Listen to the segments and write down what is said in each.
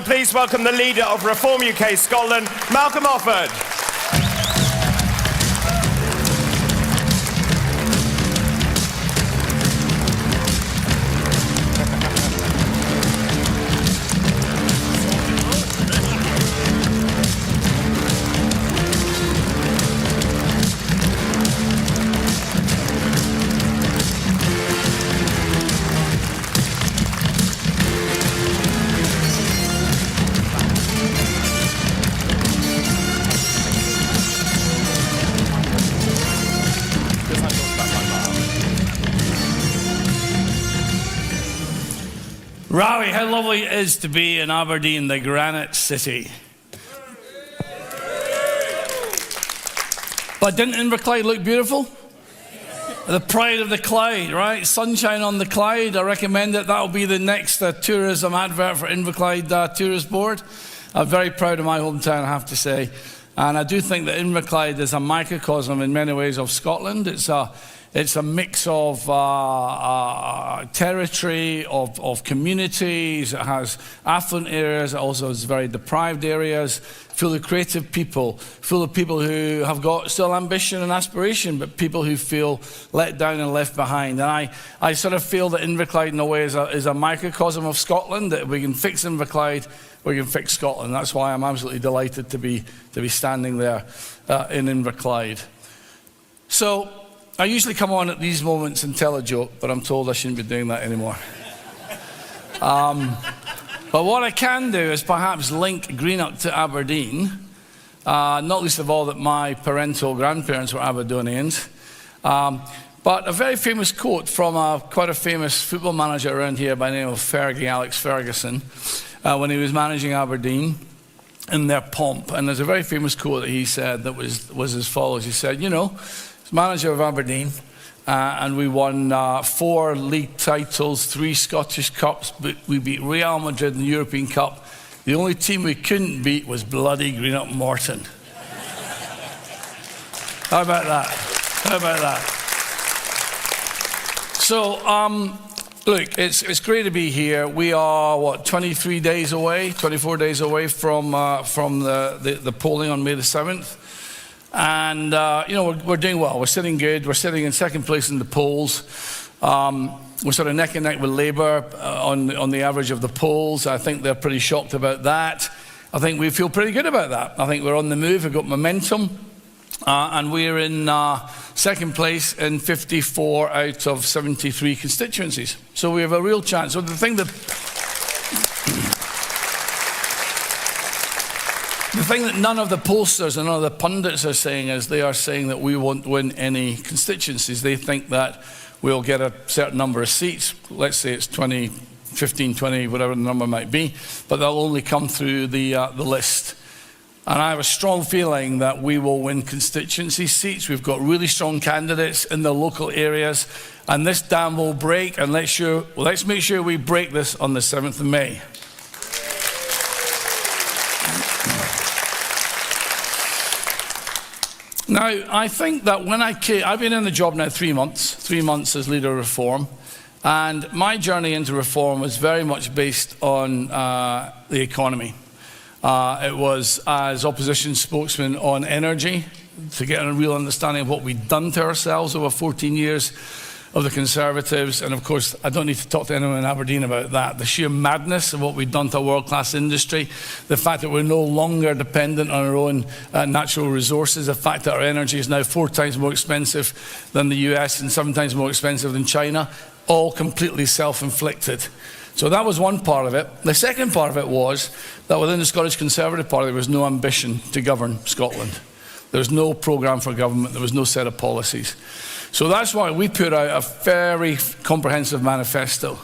please welcome the leader of Reform UK Scotland, Malcolm Offord. Rowie, how lovely it is to be in Aberdeen, the granite city. But didn't Inverclyde look beautiful? The pride of the Clyde, right? Sunshine on the Clyde. I recommend it. That'll be the next tourism advert for Inverclyde Tourist Board. I'm very proud of my hometown, I have to say. And I do think that Inverclyde is a microcosm in many ways of Scotland. It's a mix of territory, of communities. It has affluent areas. It also has very deprived areas, full of creative people, full of people who have got still ambition and aspiration, but people who feel let down and left behind. And I sort of feel that Inverclyde, in a way, is a microcosm of Scotland, that if we can fix Inverclyde, we can fix Scotland. That's why I'm absolutely delighted to be standing there in Inverclyde. So, I usually come on at these moments and tell a joke, but I'm told I shouldn't be doing that anymore. But what I can do is perhaps link Greenock to Aberdeen, not least of all that my parental grandparents were Aberdonians. But a very famous quote from quite a famous football manager around here by the name of Fergie, Alex Ferguson, when he was managing Aberdeen in their pomp. And there's a very famous quote that he said that was as follows. He said, you know, manager of Aberdeen, and we won 4 league titles, 3 Scottish Cups, but we beat Real Madrid in the European Cup. The only team we couldn't beat was bloody Greenock Morton. How about that? How about that? So, look, it's great to be here. We are, 24 days away from the polling on May the 7th. And, we're doing well. We're sitting good. We're sitting in second place in the polls. We're sort of neck and neck with Labour on the average of the polls. I think they're pretty shocked about that. I think we feel pretty good about that. I think we're on the move. We've got momentum. And we're in second place in 54 out of 73 constituencies. So we have a real chance. So the thing that none of the pollsters and none of the pundits are saying is they are saying that we won't win any constituencies. They think that we'll get a certain number of seats. Let's say it's 20, 15, 20, whatever the number might be, but they'll only come through the list. And I have a strong feeling that we will win constituency seats. We've got really strong candidates in the local areas, and this dam will break, and let's make sure we break this on the 7th of May. Now, I think that when I've been in the job now 3 months as leader of Reform, and my journey into Reform was very much based on the economy. It was as opposition spokesman on energy, to get a real understanding of what we'd done to ourselves over 14 years of the Conservatives. And of course, I don't need to talk to anyone in Aberdeen about that. The sheer madness of what we've done to a world-class industry, the fact that we're no longer dependent on our own natural resources, the fact that our energy is now 4 times more expensive than the US and 7 times more expensive than China, all completely self-inflicted. So that was one part of it. The second part of it was that within the Scottish Conservative Party, there was no ambition to govern Scotland. There was no programme for government. There was no set of policies. So that's why we put out a very comprehensive manifesto.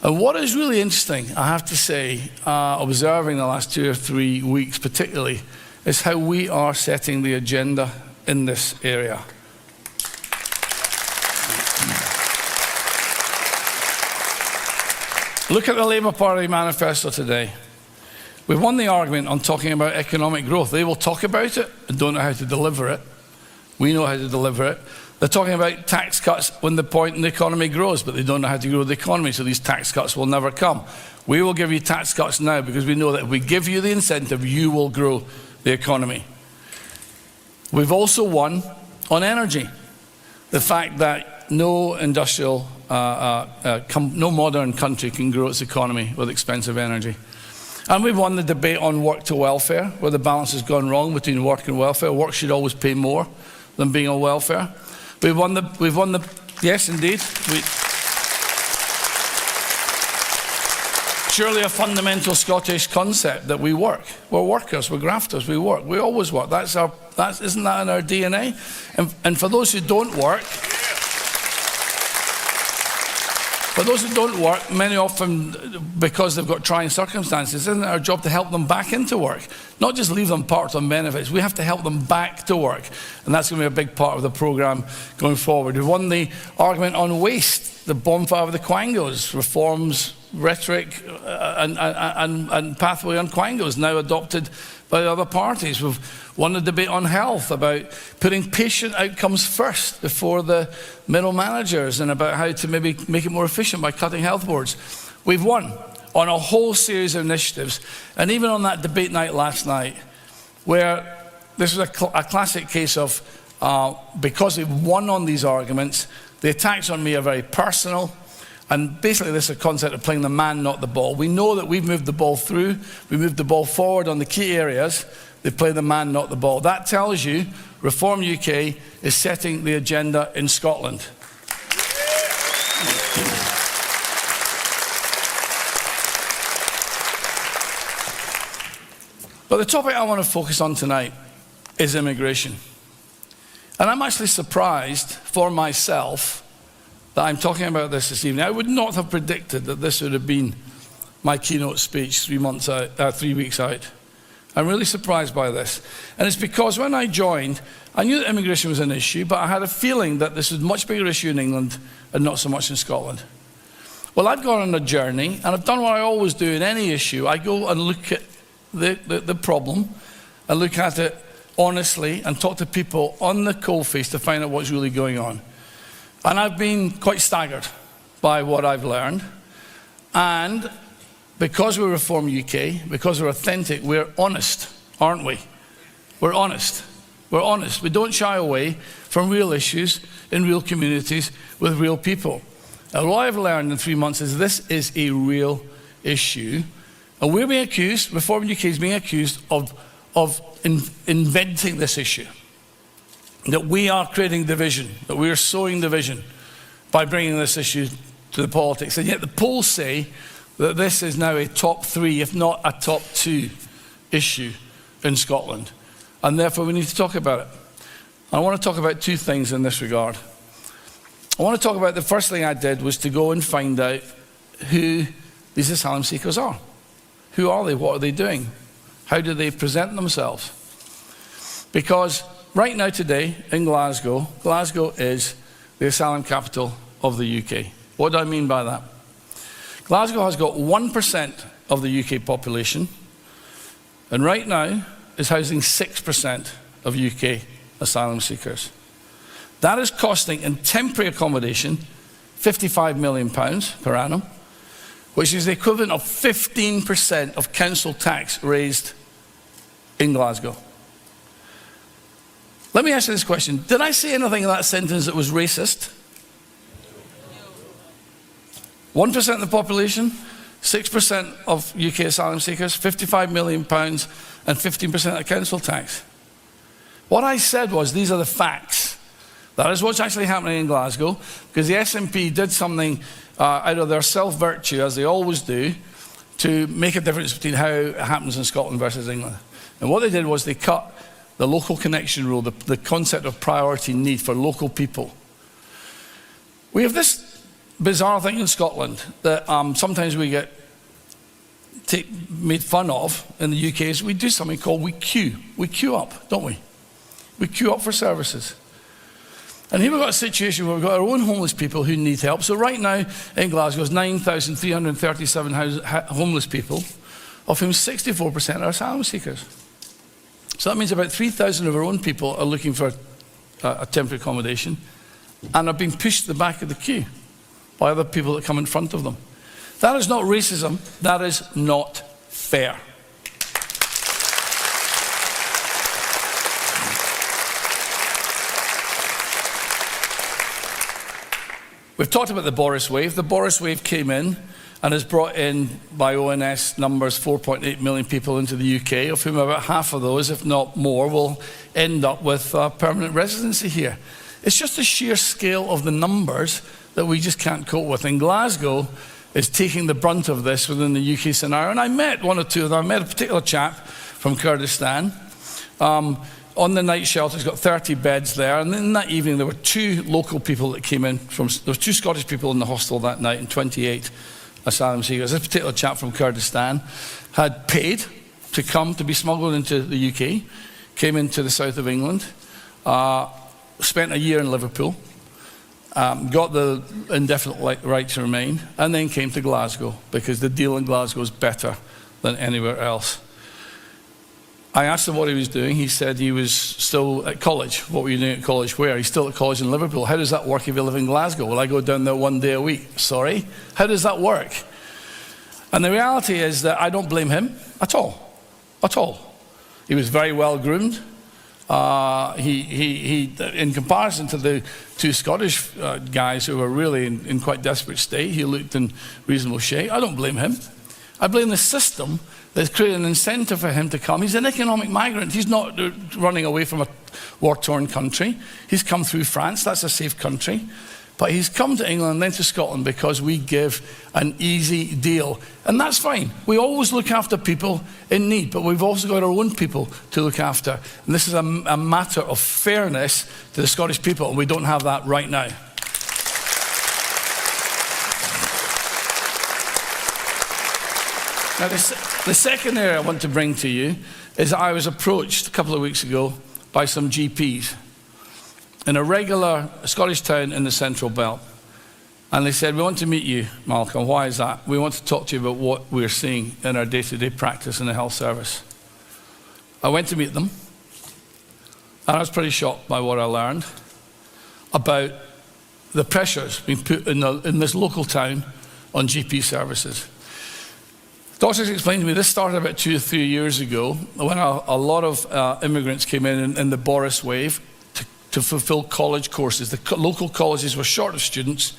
And what is really interesting, I have to say, observing the last 2 or 3 weeks particularly, is how we are setting the agenda in this area. Look at the Labour Party manifesto today. We've won the argument on talking about economic growth. They will talk about it and don't know how to deliver it. We know how to deliver it. They're talking about tax cuts when the point in the economy grows, but they don't know how to grow the economy, so these tax cuts will never come. We will give you tax cuts now because we know that if we give you the incentive, you will grow the economy. We've also won on energy. The fact that no industrial, no modern country can grow its economy with expensive energy. And we've won the debate on work to welfare, where the balance has gone wrong between work and welfare. Work should always pay more than being on welfare. We've won the, yes indeed. Surely a fundamental Scottish concept that we work. We're workers, we're grafters, we work. We always work. Isn't that in our DNA? And for those who don't work, many often, because they've got trying circumstances, isn't it our job to help them back into work? Not just leave them parked on benefits. We have to help them back to work. And that's going to be a big part of the programme going forward. We've won the argument on waste, the bonfire of the Quangos, reforms, rhetoric and pathway on Quangos now adopted by the other parties. We've won the debate on health about putting patient outcomes first before the middle managers and about how to maybe make it more efficient by cutting health boards. We've won on a whole series of initiatives, and even on that debate night last night, where this was a classic case of because we've won on these arguments, the attacks on me are very personal. And basically this is a concept of playing the man, not the ball. We know that we've moved the ball through, we moved the ball forward on the key areas. They play the man, not the ball. That tells you Reform UK is setting the agenda in Scotland. But the topic I want to focus on tonight is immigration. And I'm actually surprised for myself that I'm talking about this evening. I would not have predicted that this would have been my keynote speech 3 weeks out. I'm really surprised by this. And it's because when I joined, I knew that immigration was an issue, but I had a feeling that this was a much bigger issue in England and not so much in Scotland. Well, I've gone on a journey, and I've done what I always do in any issue. I go and look at the problem, and look at it honestly, and talk to people on the coalface to find out what's really going on. And I've been quite staggered by what I've learned. And because we're Reform UK, because we're authentic, we're honest, aren't we? We're honest. We're honest. We don't shy away from real issues in real communities with real people. And what I've learned in 3 months is this is a real issue. And we're being accused, Reform UK is being accused of inventing this issue. That we are creating division, that we are sowing division by bringing this issue to the politics. And yet the polls say that this is now a top 3, if not a top 2 issue in Scotland. And therefore we need to talk about it. I want to talk about 2 things in this regard. I want to talk about the first thing I did was to go and find out who these asylum seekers are. Who are they? What are they doing? How do they present themselves? Because right now today in Glasgow, Glasgow is the asylum capital of the UK. What do I mean by that? Glasgow has got 1% of the UK population, and right now is housing 6% of UK asylum seekers. That is costing in temporary accommodation £55 million per annum, which is the equivalent of 15% of council tax raised in Glasgow. Let me ask you this question. Did I say anything in that sentence that was racist? 1% of the population, 6% of UK asylum seekers, £55 million and 15% of council tax. What I said was, these are the facts. That is what's actually happening in Glasgow, because the SNP did something out of their self-virtue, as they always do, to make a difference between how it happens in Scotland versus England. And what they did was they cut the local connection rule, the concept of priority need for local people. We have this bizarre thing in Scotland that sometimes we get made fun of in the UK is we do something called we queue up, don't we? We queue up for services. And here we've got a situation where we've got our own homeless people who need help. So right now in Glasgow, there's 9,337 homeless people, of whom 64% are asylum seekers. So that means about 3,000 of our own people are looking for a temporary accommodation, and are being pushed to the back of the queue by other people that come in front of them. That is not racism. That is not fair. We've talked about the Boris wave. The Boris wave came in and has brought in, by ONS numbers, 4.8 million people into the UK, of whom about half of those, if not more, will end up with permanent residency here. It's just the sheer scale of the numbers that we just can't cope with. And Glasgow is taking the brunt of this within the UK scenario. And I met one or two of them. I met a particular chap from Kurdistan. On the night shelter, he's got 30 beds there. And in that evening, there were 2 local people that came in. There were 2 Scottish people in the hostel that night and 28 asylum seekers. This particular chap from Kurdistan had paid to come to be smuggled into the UK, came into the south of England, spent a year in Liverpool, got the indefinite right to remain, and then came to Glasgow because the deal in Glasgow is better than anywhere else. I asked him what he was doing. He said he was still at college. What were you doing at college? Where? He's still at college in Liverpool. How does that work if you live in Glasgow? Well, I go down there 1 day a week. Sorry? How does that work? And the reality is that I don't blame him at all. At all. He was very well groomed. In comparison to the 2 Scottish guys who were really in quite desperate state, he looked in reasonable shape. I don't blame him. I blame the system that's created an incentive for him to come. He's an economic migrant. He's not running away from a war-torn country. He's come through France. That's a safe country. But he's come to England and then to Scotland because we give an easy deal. And that's fine. We always look after people in need, but we've also got our own people to look after. And this is a matter of fairness to the Scottish people, and we don't have that right now. Now, the second area I want to bring to you is that I was approached a couple of weeks ago by some GPs in a regular Scottish town in the Central Belt. And they said, we want to meet you, Malcolm. Why is that? We want to talk to you about what we're seeing in our day-to-day practice in the health service. I went to meet them, and I was pretty shocked by what I learned about the pressures being put in this local town on GP services. Doctors explained to me this started about 2 or 3 years ago when a lot of immigrants came in the Boris wave to fulfill college courses. The local colleges were short of students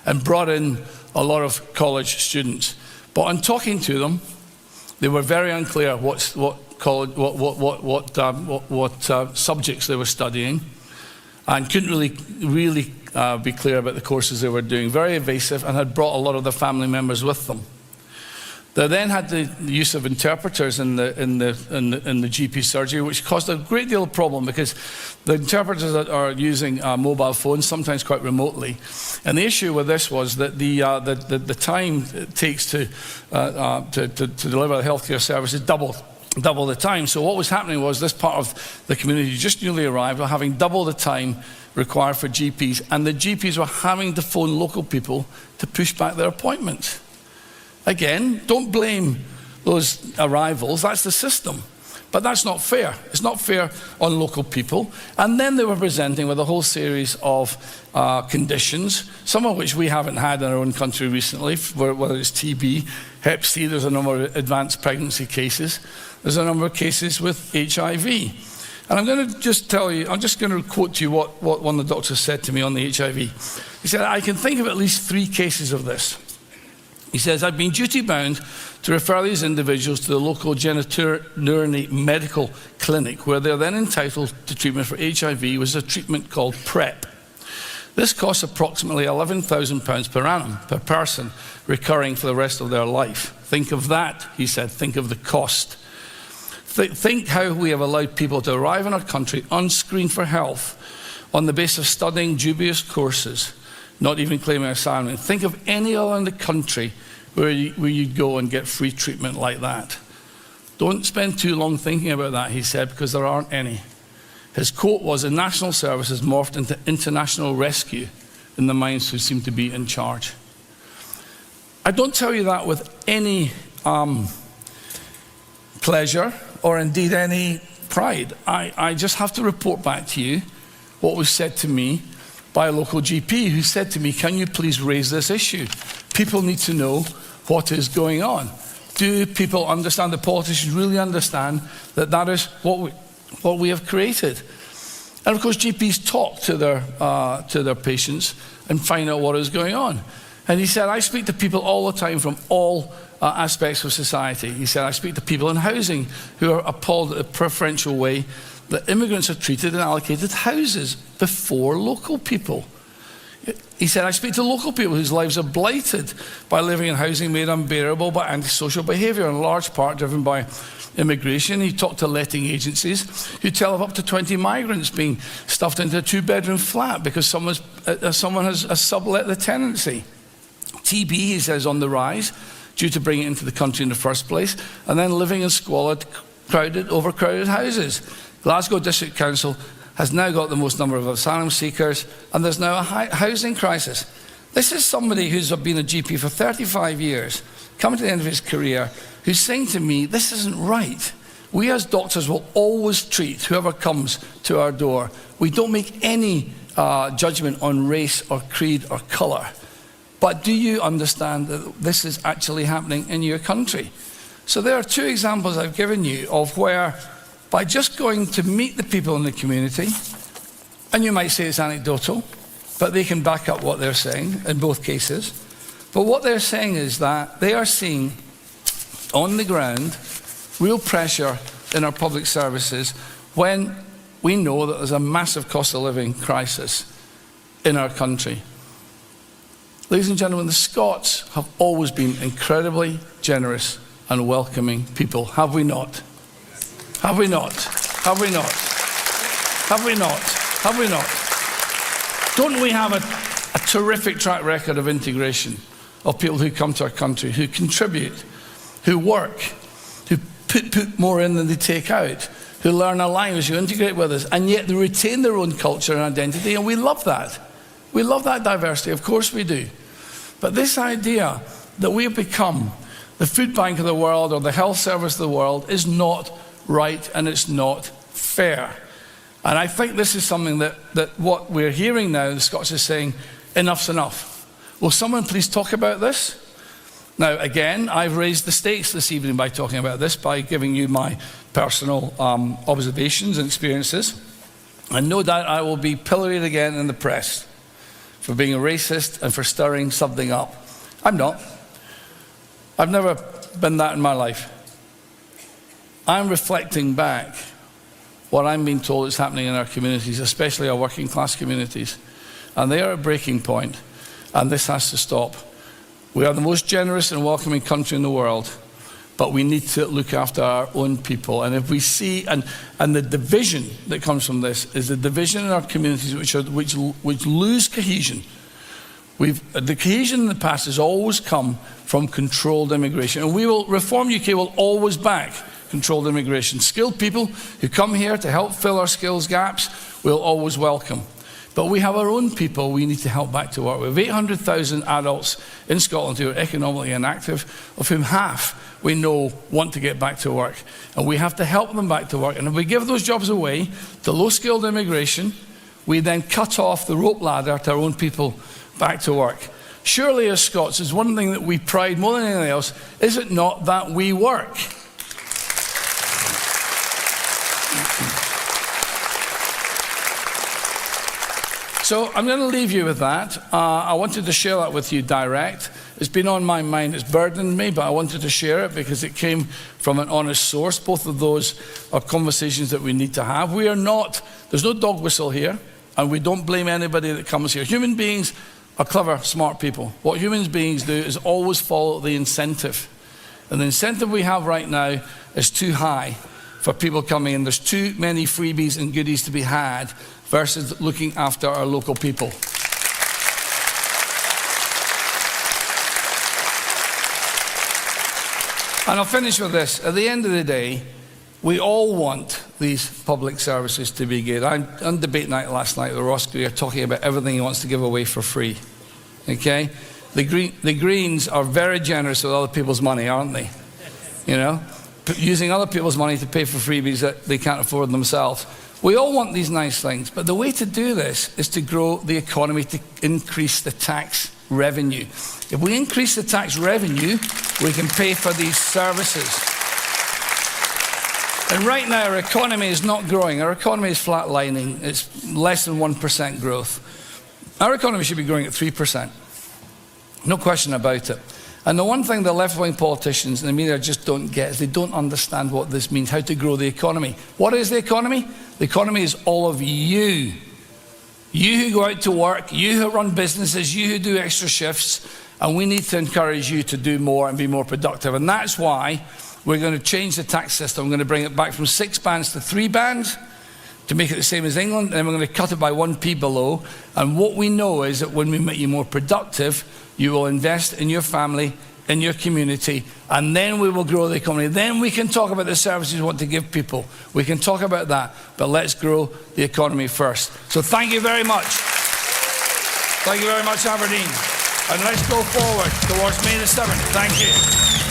and brought in a lot of college students. But on talking to them, they were very unclear what subjects they were studying, and couldn't really be clear about the courses they were doing. Very evasive, and had brought a lot of their family members with them. They then had the use of interpreters in the GP surgery, which caused a great deal of problem because the interpreters that are using mobile phones, sometimes quite remotely. And the issue with this was that the time it takes to deliver the healthcare service is double the time. So what was happening was this part of the community just newly arrived were having double the time required for GPs, and the GPs were having to phone local people to push back their appointments. Again, don't blame those arrivals, that's the system. But that's not fair. It's not fair on local people. And then they were presenting with a whole series of conditions, some of which we haven't had in our own country recently, whether it's TB, Hep C, there's a number of advanced pregnancy cases, there's a number of cases with HIV. And I'm going to just tell you, I'm just going to quote to you what one of the doctors said to me on the HIV. He said, I can think of at least 3 cases of this. He says, I've been duty-bound to refer these individuals to the local genitourinary medical clinic, where they're then entitled to treatment for HIV, which is a treatment called PrEP. This costs approximately £11,000 per annum per person, recurring for the rest of their life. Think of that, he said, think of the cost. Think how we have allowed people to arrive in our country unscreened for health on the basis of studying dubious courses, not even claiming asylum. Think of any other in the country where you go and get free treatment like that. Don't spend too long thinking about that, he said, because there aren't any. His quote was, the national service has morphed into international rescue in the minds who seem to be in charge. I don't tell you that with any pleasure or indeed any pride. I just have to report back to you what was said to me by a local GP who said to me, can you please raise this issue? People need to know what is going on. Do people understand, the politicians really understand that that is what we have created? And of course, GPs talk to their patients and find out what is going on. And he said, I speak to people all the time from all aspects of society. He said, I speak to people in housing who are appalled at the preferential way that immigrants are treated and allocated houses before local people. He said, I speak to local people whose lives are blighted by living in housing made unbearable by antisocial behaviour, in large part driven by immigration. He talked to letting agencies who tell of up to 20 migrants being stuffed into a 2-bedroom flat because someone has sublet the tenancy. TB, he says, on the rise due to bringing it into the country in the first place, and then living in squalid, overcrowded houses. Glasgow District Council has now got the most number of asylum seekers, and there's now a housing crisis. This is somebody who's been a GP for 35 years, coming to the end of his career, who's saying to me, this isn't right. We as doctors will always treat whoever comes to our door. We don't make any judgment on race or creed or colour. But do you understand that this is actually happening in your country? So there are 2 examples I've given you of where, by just going to meet the people in the community, and you might say it's anecdotal, but they can back up what they're saying in both cases. But what they're saying is that they are seeing on the ground real pressure in our public services when we know that there's a massive cost of living crisis in our country. Ladies and gentlemen, the Scots have always been incredibly generous and welcoming people, have we not? Have we not? Have we not? Have we not? Have we not? Don't we have a terrific track record of integration of people who come to our country, who contribute, who work, who put more in than they take out, who learn our language, who integrate with us, and yet they retain their own culture and identity, and we love that. We love that diversity, of course we do. But this idea that we have become the food bank of the world or the health service of the world is not right, and it's not fair. And I think this is something that what we're hearing now, the Scots are saying, enough's enough. Will someone please talk about this? Now, again, I've raised the stakes this evening by talking about this, by giving you my personal observations and experiences. And no doubt I will be pilloried again in the press for being a racist and for stirring something up. I'm not. I've never been that in my life. I'm reflecting back what I'm being told is happening in our communities, especially our working class communities. And they are at a breaking point, and this has to stop. We are the most generous and welcoming country in the world, but we need to look after our own people. And if we see, and the division that comes from this is the division in our communities which lose cohesion. The cohesion in the past has always come from controlled immigration, and Reform UK will always back controlled immigration. Skilled people who come here to help fill our skills gaps, we'll always welcome. But we have our own people we need to help back to work. We have 800,000 adults in Scotland who are economically inactive, of whom half we know want to get back to work. And we have to help them back to work. And if we give those jobs away to low-skilled immigration, we then cut off the rope ladder to our own people back to work. Surely as Scots, there's one thing that we pride more than anything else, is it not that we work? So I'm going to leave you with that. I wanted to share that with you direct. It's been on my mind, it's burdened me, but I wanted to share it because it came from an honest source. Both of those are conversations that we need to have. There's no dog whistle here, and we don't blame anybody that comes here. Human beings are clever, smart people. What human beings do is always follow the incentive. And the incentive we have right now is too high for people coming in. There's too many freebies and goodies to be had versus looking after our local people. And I'll finish with this. At the end of the day, we all want these public services to be good. On debate night last night with Ross Greer talking about everything he wants to give away for free. Okay? The Greens are very generous with other people's money, aren't they? You know? using other people's money to pay for freebies that they can't afford themselves. We all want these nice things, but the way to do this is to grow the economy, to increase the tax revenue. If we increase the tax revenue, we can pay for these services. And right now, our economy is not growing. Our economy is flatlining. It's less than 1% growth. Our economy should be growing at 3%. No question about it. And the one thing the left-wing politicians and the media just don't get is they don't understand what this means, how to grow the economy. What is the economy? The economy is all of you. You who go out to work, you who run businesses, you who do extra shifts, and we need to encourage you to do more and be more productive. And that's why we're going to change the tax system. We're going to bring it back from 6 bands to 3 bands to make it the same as England, and then we're going to cut it by 1p below. And what we know is that when we make you more productive, you will invest in your family, in your community, and then we will grow the economy. Then we can talk about the services we want to give people. We can talk about that, but let's grow the economy first. So thank you very much. Thank you very much, Aberdeen. And let's go forward towards May the 7th. Thank you.